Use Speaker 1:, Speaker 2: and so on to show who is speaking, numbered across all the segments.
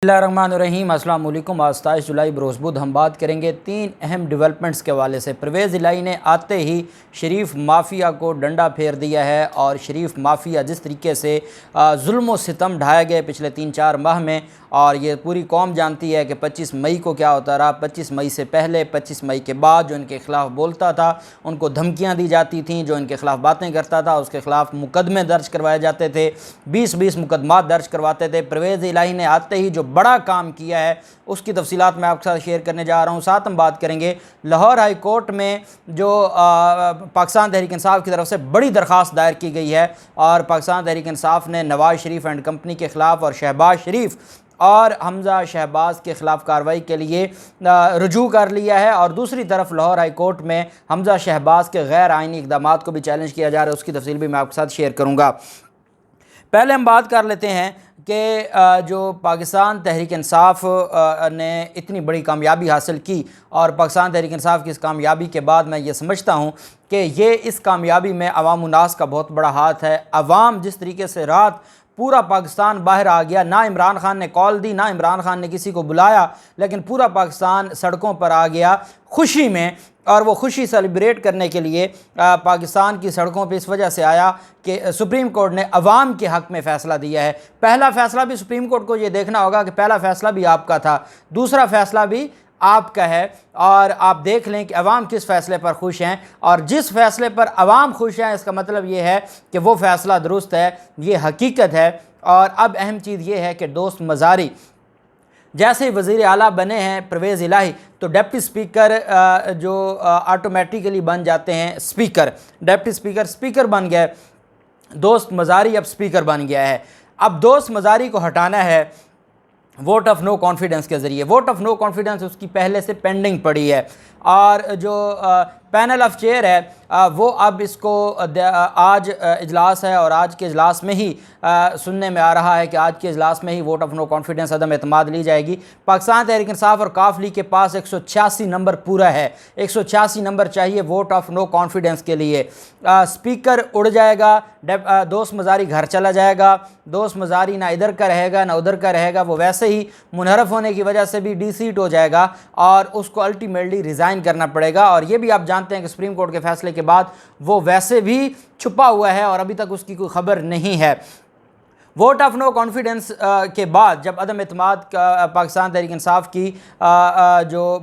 Speaker 1: बिस्मिल्लाहिर्रहमानिर्रहीम। अस्सलाम वालेकुम। आज 27 जुलाई बरोज़ हम बात करेंगे 3 अहम डेवलपमेंट्स के हवाले से। परवेज़ इलाही ने आते ही शरीफ माफिया को डंडा फेर दिया है और शरीफ माफिया जिस तरीके से जुल्म व सितम ढाए गए पिछले 3-4 माह में, और ये पूरी कौम जानती है कि 25 मई को क्या होता रहा। 25 मई से पहले, 25 मई के बाद जो इनके ख़िलाफ़ बोलता था उनको धमकियाँ दी जाती थीं, जो इनके ख़िलाफ़ बातें करता था उसके ख़िलाफ़ मुकदमे दर्ज करवाए जाते थे, 20-20 मुकदमात दर्ज करवाते थे। परवेज़ इलाही ने आते ही जो बड़ा काम किया है उसकी तफसीलात मैं आपके साथ शेयर करने जा रहा हूँ। साथ हम बात करेंगे लाहौर हाई कोर्ट में जो पाकिस्तान तहरीक इंसाफ की तरफ से बड़ी दरख्वास्त दायर की गई है, और पाकिस्तान तहरीक इंसाफ ने नवाज़ शरीफ एंड कंपनी के ख़िलाफ़ और शहबाज शरीफ और हमज़ा शहबाज के ख़िलाफ़ कार्रवाई के लिए रुजू कर लिया है। और दूसरी तरफ लाहौर हाई कोर्ट में हमज़ा शहबाज के गैर आइनी इक़दामात को भी चैलेंज किया जा रहा है, उसकी तफसील भी मैं आपके साथ शेयर करूँगा। पहले हम बात कर लेते हैं कि जो पाकिस्तान तहरीक इंसाफ ने इतनी बड़ी कामयाबी हासिल की, और पाकिस्तान तहरीक इंसाफ की इस कामयाबी के बाद मैं ये समझता हूँ कि ये इस कामयाबी में अवाम उन्नास का बहुत बड़ा हाथ है। अवाम जिस तरीके से रात पूरा पाकिस्तान बाहर आ गया, ना इमरान खान ने कॉल दी, ना इमरान खान ने किसी को बुलाया, लेकिन पूरा पाकिस्तान सड़कों पर आ गया खुशी में, और वो खुशी सेलिब्रेट करने के लिए पाकिस्तान की सड़कों पे इस वजह से आया कि सुप्रीम कोर्ट ने अवाम के हक़ में फ़ैसला दिया है। पहला फ़ैसला भी सुप्रीम कोर्ट को ये देखना होगा कि पहला फ़ैसला भी आपका था, दूसरा फ़ैसला भी आपका है, और आप देख लें कि अवाम किस फ़ैसले पर खुश हैं, और जिस फ़ैसले पर अवाम खुश हैं इसका मतलब ये है कि वो फ़ैसला दुरुस्त है, ये हकीकत है। और अब अहम चीज़ ये है कि दोस्त मज़ारी जैसे ही वज़ीर आला बने हैं परवेज़ इलाही, तो डिप्टी स्पीकर जो ऑटोमेटिकली बन जाते हैं स्पीकर। डिप्टी स्पीकर स्पीकर बन गया, दोस्त मज़ारी अब स्पीकर बन गया है। अब दोस्त मज़ारी को हटाना है वोट ऑफ नो कॉन्फिडेंस के ज़रिए। वोट ऑफ नो कॉन्फिडेंस उसकी पहले से पेंडिंग पड़ी है, और जो पैनल ऑफ चेयर है वो अब इसको आज इजलास है, और आज के इजलास में ही सुनने में आ रहा है कि आज के इजलास में ही वोट ऑफ नो कॉन्फिडेंस अदम एतमाद ली जाएगी। पाकिस्तान तहरीक इंसाफ और काफ लीग के पास 186 नंबर पूरा है, 186 नंबर चाहिए वोट ऑफ नो कॉन्फिडेंस के लिए। स्पीकर उड़ जाएगा, दोस्त मज़ारी घर चला जाएगा, दोस्त मज़ारी ना इधर का रहेगा ना उधर का रहेगा, वो वैसे ही मुनहरफ होने की वजह से भी डी-सीट हो जाएगा और उसको अल्टीमेटली रिज़ाइन करना पड़ेगा। और ये भी आप जानते हैं कि सुप्रीम कोर्ट के फैसले के बाद वो वैसे भी छुपा हुआ है और अभी तक उसकी कोई खबर नहीं है। वोट ऑफ नो कॉन्फिडेंस के बाद जब अदम एतमाद पाकिस्तान तहरीक इंसाफ की जो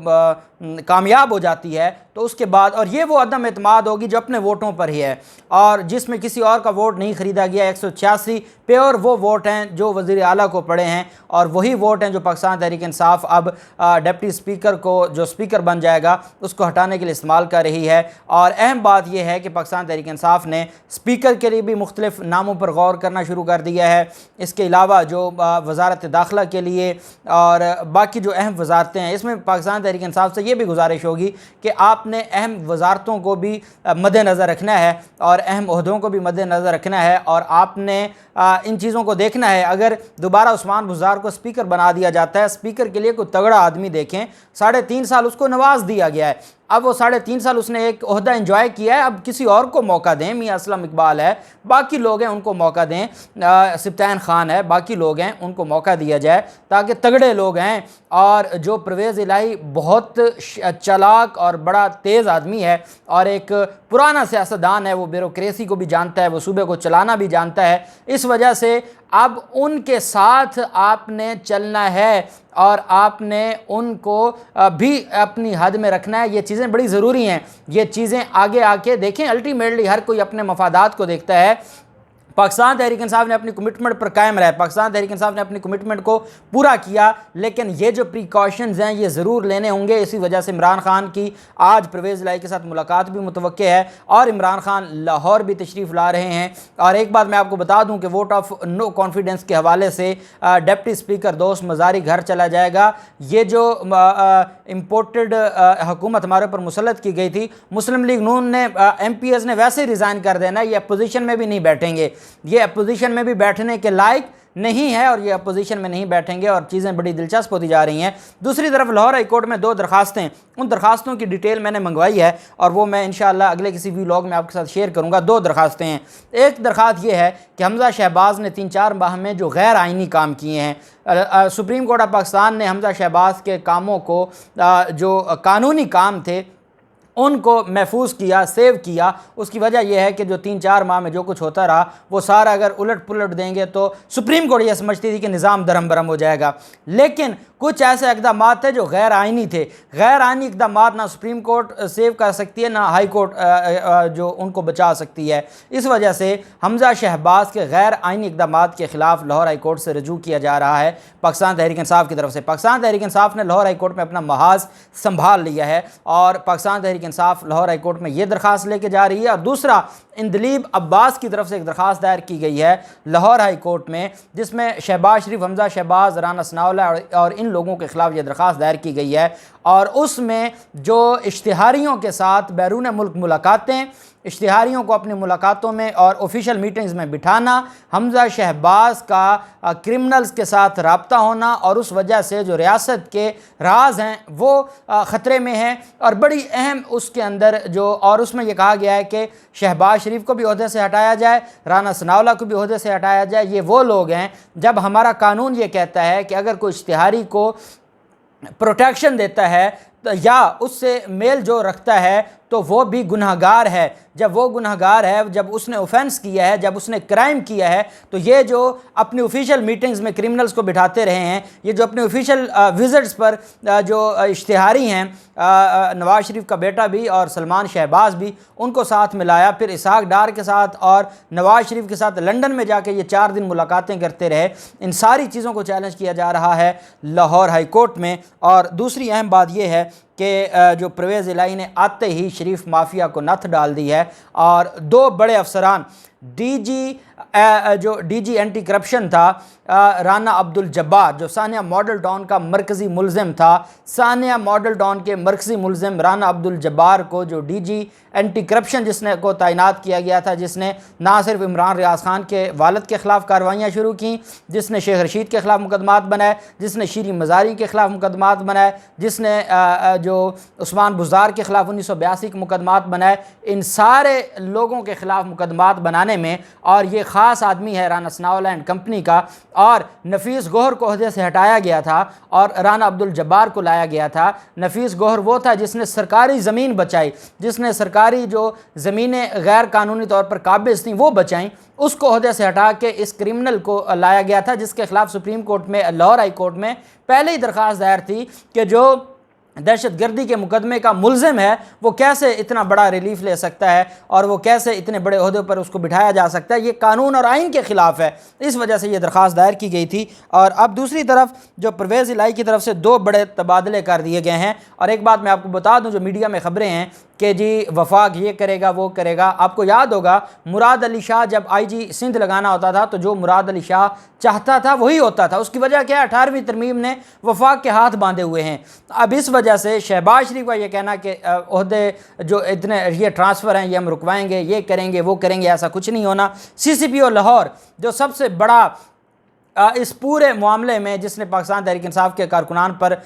Speaker 1: कामयाब हो जाती है, तो उसके बाद, और ये वो अदम एतमाद होगी जो अपने वोटों पर ही है और जिसमें किसी और का वोट नहीं ख़रीदा गया। 186 प्योर वो वोट हैं जो वज़ीर आला को पड़े हैं, और वही वोट हैं जो पाकिस्तान तहरीक इंसाफ अब डिप्टी स्पीकर को, जो स्पीकर बन जाएगा, उसको हटाने के लिए इस्तेमाल कर रही है। और अहम बात यह है कि पाकिस्तान तहरीक इंसाफ ने स्पीकर के लिए भी मुख्तलिफ नामों पर गौर करना शुरू कर दिया है। इसके अलावा जो वज़ारत दाखिला के लिए और बाकी जो अहम वजारतें हैं, इसमें पाकिस्तान तहरीक इंसाफ से ये भी गुजारिश होगी कि आपने अहम वजारतों को भी मद्देनज़र रखना है और अहम ओहदों को भी मद्देनज़र रखना है, और आपने इन चीज़ों को देखना है। अगर दोबारा उस्मान बुज़दार को स्पीकर बना दिया जाता है, स्पीकर के लिए कोई तगड़ा आदमी देखें, 3.5 साल उसको नवाज दिया गया है, अब वो 3.5 साल उसने एक ओहदा एंजॉय किया है, अब किसी और को मौका दें। मियां असलम इकबाल है, बाकी लोग हैं, उनको मौका दें, सिब्तान खान है, बाकी लोग हैं, उनको मौका दिया जाए, ताकि तगड़े लोग हैं। और जो परवेज़ इलाही बहुत चालाक और बड़ा तेज़ आदमी है और एक पुराना सियासतदान है, वो ब्यूरोक्रेसी को भी जानता है, वो सूबे को चलाना भी जानता है, इस वजह से अब उनके साथ आपने चलना है और आपने उनको भी अपनी हद में रखना है। ये चीज़ें बड़ी ज़रूरी हैं, ये चीज़ें आगे आके देखें। अल्टीमेटली हर कोई अपने मफादात को देखता है। पाकिस्तान तहरीक इंसाफ ने अपनी कमिटमेंट पर कायम रहा, पाकिस्तान तहरीक इंसाफ ने अपनी कमिटमेंट को पूरा किया, लेकिन ये जो प्रिकॉशंस हैं ये ज़रूर लेने होंगे। इसी वजह से इमरान खान की आज परवेज़ इलाही के साथ मुलाकात भी मुतवक्के है, और इमरान खान लाहौर भी तशरीफ़ ला रहे हैं। और एक बात मैं आपको बता दूं कि वोट ऑफ नो कॉन्फिडेंस के हवाले से डिप्टी स्पीकर दोस्त मज़ारी घर चला जाएगा। ये जो इम्पोर्टेड हुकूमत हमारे ऊपर मुसल्लत की गई थी, मुस्लिम लीग नून ने MPs ने वैसे ही रिज़ाइन कर देना, ये अपोजिशन में भी नहीं बैठेंगे, ये अपोजिशन में भी बैठने के लायक नहीं है और ये अपोजिशन में नहीं बैठेंगे और चीज़ें बड़ी दिलचस्प होती जा रही हैं। दूसरी तरफ लाहौर हाई कोर्ट में 2 दरखास्तें, उन दरखास्तों की डिटेल मैंने मंगवाई है और वो मैं इंशाअल्लाह अगले किसी व्लॉग में आपके साथ शेयर करूँगा। 2 दरखास्तें हैं। एक दरखास्त ये है कि हमज़ा शहबाज ने 3-4 माह में जो गैर आइनी काम किए हैं, सुप्रीम कोर्ट ऑफ पाकिस्तान ने हमज़ा शहबाज के कामों को जो कानूनी काम थे उनको महफूज किया, सेव किया। उसकी वजह यह है कि जो 3-4 माह में जो कुछ होता रहा वो सारा अगर उलट पुलट देंगे तो सुप्रीम कोर्ट यह समझती थी कि निज़ाम दरम बरम हो जाएगा। लेकिन कुछ ऐसे इक़दाम थे जो गैर आइनी थे। गैर आइनी इक़दाम ना सुप्रीम कोर्ट सेव कर सकती है, ना हाई कोर्ट जो उनको बचा सकती है। इस वजह से हमज़ा शहबाज के गैर आइनी इक़दाम के ख़िलाफ़ लाहौर हाई कोर्ट से रजू किया जा रहा है पाकिस्तान तहरीक इंसाफ की तरफ से। पाकिस्तान तहरीक इंसाफ ने लाहौर हाई कोर्ट में अपना महाज संभाल लिया है और पाकिस्तान तहरीक इंसाफ लाहौर हाई कोर्ट में ये दरख्वास्त लेके जा रही है। और दूसरा, इंदलीब अब्बास की तरफ से एक दरख्वास्त दायर की गई है लाहौर हाई कोर्ट में, जिसमें शहबाज शरीफ, हमज़ा शहबाज, राना सनाउल्लाह और इन लोगों के ख़िलाफ़ ये दरख्वास्त दायर की गई है। और उसमें जो इश्तिहारियों के साथ बैरून मुल्क मुलाकातें, इश्तिहारियों को अपनी मुलाकातों में और ऑफिशियल मीटिंग्स में बिठाना, हमज़ा शहबाज का क्रिमिनल्स के साथ रब्ता होना और उस वजह से जो रियासत के राज हैं वो ख़तरे में हैं। और बड़ी अहम उसके अंदर जो, और उसमें यह कहा गया है कि शहबाज शरीफ को भी ओहदे से हटाया जाए, राना सनाउल्लाह को भी ओहदे से हटाया जाए। ये वो लोग हैं, जब हमारा कानून ये कहता है कि अगर कोई इश्तिहारी को प्रोटेक्शन देता है तो या उससे मेल जो रखता है तो वो भी गुनहगार है। जब वो गुनहगार है, जब उसने ऑफेंस किया है, जब उसने क्राइम किया है, तो ये जो अपनी ऑफिशियल मीटिंग्स में क्रिमिनल्स को बिठाते रहे हैं, ये जो अपने ऑफिशियल विजिट्स पर जो इश्तिहारी हैं, नवाज शरीफ का बेटा भी और सलमान शहबाज भी, उनको साथ मिलाया, फिर इसहाक डार के साथ और नवाज शरीफ के साथ लंदन में जाके ये 4 दिन मुलाकातें करते रहे। इन सारी चीज़ों को चैलेंज किया जा रहा है लाहौर हाई कोर्ट में। और दूसरी अहम बात यह है कि जो परवेज़ इलाही ने आते ही शरीफ माफिया को नथ डाल दी है और 2 बड़े अफसरान, जो डीजी एंटी करप्शन था राना अब्दुल जब्बार, जो सानिया मॉडल टाउन का मरकज़ी मुलज़िम था, सानिया मॉडल टाउन के मरकज़ी मुलज़िम राना अब्दुल जब्बार को जो डीजी एंटी करप्शन जिसने को तैनात किया गया था, जिसने ना सिर्फ इमरान रियाज खान के वालिद के ख़िलाफ़ कार्रवाइयाँ शुरू की, जिसने शेख रशीद के ख़िलाफ़ मुकदमात बनाए, जिसने शीरी मज़ारी के ख़िलाफ़ मुकदमात बनाए, जिसने जो उस्मान बुज़ार के ख़िलाफ़ 1982 के मुकदमात बनाए, इन सारे लोगों के ख़िलाफ़ मुकदमात बनाने में, और ये ख़ास आदमी है राना सनाउल्लाह एंड कंपनी का, और नफीस गौहर को ओहदे से हटाया गया था और राना अब्दुल जब्बार को लाया गया था। नफीस गौहर वो था जिसने सरकारी ज़मीन बचाई, जिसने सरकारी जो ज़मीनें गैर कानूनी तौर पर काबिज़ थी वो बचाई, उसको ओहदे से हटा के इस क्रिमिनल को लाया गया था, जिसके ख़िलाफ़ सुप्रीम कोर्ट में, लाहौर हाई कोर्ट में पहले ही दरख्वास्त दायर थी कि जो दहशतगर्दी के मुकदमे का मुलज़िम है वो कैसे इतना बड़ा रिलीफ ले सकता है और वो कैसे इतने बड़े ओहदे पर उसको बिठाया जा सकता है। ये कानून और आइन के ख़िलाफ़ है, इस वजह से ये दरख्वास्त दायर की गई थी। और अब दूसरी तरफ जो परवेज़ इलाही की तरफ से 2 बड़े तबादले कर दिए गए हैं। और एक बात मैं आपको बता दूं, जो मीडिया में ख़बरें हैं कि जी वफाक ये करेगा वो करेगा, आपको याद होगा मुराद अली शाह जब IG सिंध लगाना होता था तो जो मुराद अली शाह चाहता था वही होता था। उसकी वजह क्या है, 18वीं तरमीम ने वफाक के हाथ बांधे हुए हैं। अब इस वजह से शहबाज शरीफ का ये कहना कि ओहदे जो इतने ये ट्रांसफ़र हैं ये हम रुकवाएंगे, ये करेंगे वो करेंगे, ऐसा कुछ नहीं होना। CCPO लाहौर जो सबसे बड़ा इस पूरे मामले में, जिसने पाकिस्तान तहरीक इंसाफ के कारकुनान पर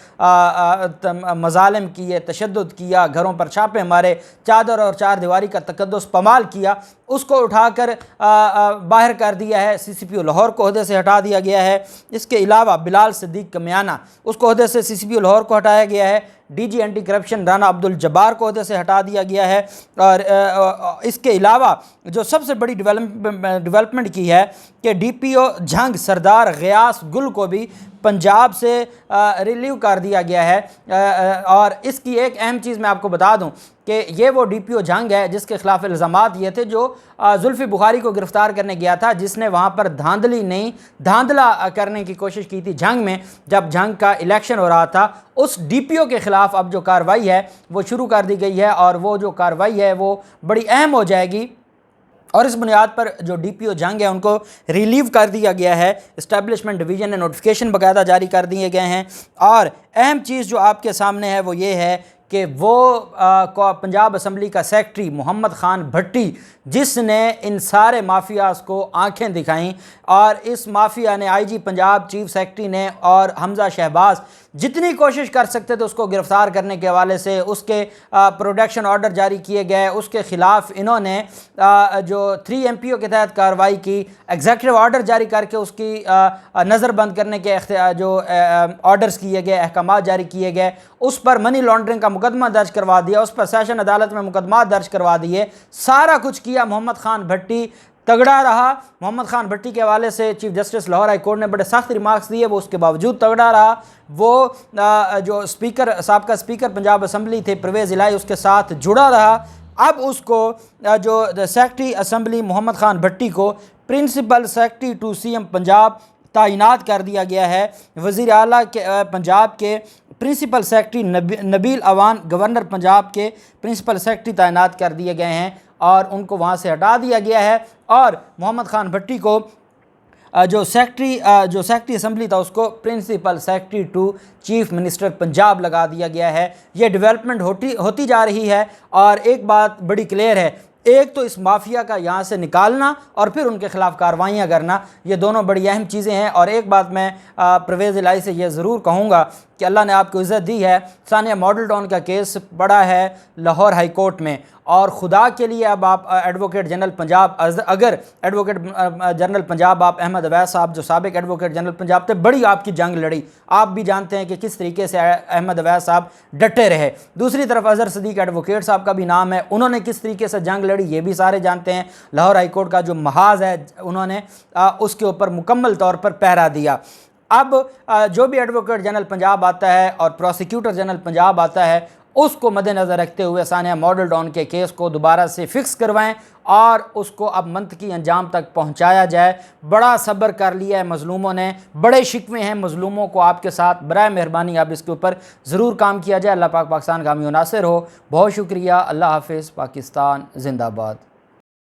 Speaker 1: मज़ालिम किए, तशद्दुद किया, घरों पर छापे मारे, चादर और 4 दीवारी का तकद्दुस पमाल किया, उसको उठाकर बाहर कर दिया है। CCPO लाहौर को ओहदे से हटा दिया गया है। इसके अलावा बिलाल सिद्दीक कमियाना, उसको ओहदे से CCPO लाहौर को हटाया गया है। DG anti corruption Rana Abdul Jabbar को ओहदे से हटा दिया गया है। और इसके अलावा जो सबसे बड़ी डेवलपमेंट की है कि DPO झंग सरदार गयास गुल को भी पंजाब से रिलीव कर दिया गया है। और इसकी एक अहम चीज़ मैं आपको बता दूं कि ये वो DPO झंग है जिसके ख़िलाफ़ इल्ज़ामात ये थे, जो जुल्फ़ी बुखारी को गिरफ़्तार करने गया था, जिसने वहाँ पर धांधली नहीं धांधला करने की कोशिश की थी झंग में, जब झंग का इलेक्शन हो रहा था। उस DPO के ख़िलाफ़ अब जो कार्रवाई है वो शुरू कर दी गई है और वो जो कार्रवाई है वो बड़ी अहम हो जाएगी। और इस बुनियाद पर जो DPO झंग है उनको रिलीव कर दिया गया है। इस्टेब्लिशमेंट डिवीज़न ने नोटिफिकेशन बाकायदा जारी कर दिए गए हैं। और अहम चीज़ जो आपके सामने है वो ये है कि वो पंजाब असम्बली का सेक्रेटरी मोहम्मद खान भट्टी, जिसने इन सारे माफियाज को आंखें दिखाईं और इस माफिया ने आईजी पंजाब, चीफ सेक्रेटरी ने और हमजा शहबाज जितनी कोशिश कर सकते थे उसको गिरफ्तार करने के हवाले से, उसके प्रोटेक्शन ऑर्डर जारी किए गए, उसके ख़िलाफ़ इन्होंने जो 3 MPO के तहत कार्रवाई की, एग्जीक्यूटिव ऑर्डर जारी करके उसकी नज़रबंद करने के जो ऑर्डर्स किए गए, अहकामात जारी किए गए, उस पर मनी लॉन्ड्रिंग का मुकदमा दर्ज करवा दिया, उस पर सेशन अदालत में मुकदमा दर्ज करवा दिए, सारा कुछ किया। मोहम्मद खान भट्टी तगड़ा रहा। मोहम्मद खान भट्टी के हवाले से chief justice Lahore high court ने बड़े सख्त रिमार्क्स दिए, वो उसके बावजूद तगड़ा रहा। वो जो स्पीकर, साबका स्पीकर पंजाब असम्बली थे परवेज़ इलाही, उसके साथ जुड़ा रहा। अब उसको जो सेक्रेटरी असम्बली मोहम्मद खान भट्टी को principal secretary to CM Punjab तैनात कर दिया गया है। वज़ीर आला के पंजाब के principal secretary Nabeel Awan governor Punjab के प्रिंसिपल सेक्रेटरी तैनात कर दिए गए हैं और उनको वहाँ से हटा दिया गया है। और मोहम्मद खान भट्टी को जो सेक्रेटरी असम्बली था उसको principal secretary to chief minister Punjab लगा दिया गया है। ये डेवलपमेंट होती जा रही है और एक बात बड़ी क्लियर है, एक तो इस माफिया का यहाँ से निकालना और फिर उनके ख़िलाफ़ कार्रवाइयाँ करना, ये दोनों बड़ी अहम चीज़ें हैं। और एक बात मैं परवेज़ इलाही से ये ज़रूर कहूँगा कि अल्लाह ने आपको इज़्ज़त दी है। सानिया मॉडल टाउन का केस पड़ा है लाहौर हाई कोर्ट में और खुदा के लिए अब आप एडवोकेट जनरल पंजाब, अगर एडवोकेट जनरल पंजाब आप अहमद अवैस साहब जो साबिक एडवोकेट जनरल पंजाब थे, बड़ी आपकी जंग लड़ी, आप भी जानते हैं कि किस तरीके से अहमद अवैस साहब डटे रहे। दूसरी तरफ अज़हर सदीक एडवोकेट साहब का भी नाम है, उन्होंने किस तरीके से जंग लड़ी ये भी सारे जानते हैं। लाहौर हाई कोर्ट का जो महाज है उन्होंने उसके ऊपर मुकम्मल तौर पर पहरा दिया। अब जो भी एडवोकेट जनरल पंजाब आता है और प्रोसिक्यूटर जनरल पंजाब आता है, उसको मद्देनज़र रखते हुए सानिया मॉडल टाउन के केस को दोबारा से फ़िक्स करवाएं और उसको अब मंतकी अंजाम तक पहुंचाया जाए। बड़ा सब्र कर लिया है मज़लूमों ने, बड़े शिकवे हैं मज़लूमों को आपके साथ, बराए मेहरबानी आप इसके ऊपर ज़रूर काम किया जाए। अल्लाह पाक पाकिस्तान का हामी नासिर हो। बहुत शुक्रिया। अल्लाह हाफ़िज़। पाकिस्तान ज़िंदाबाद।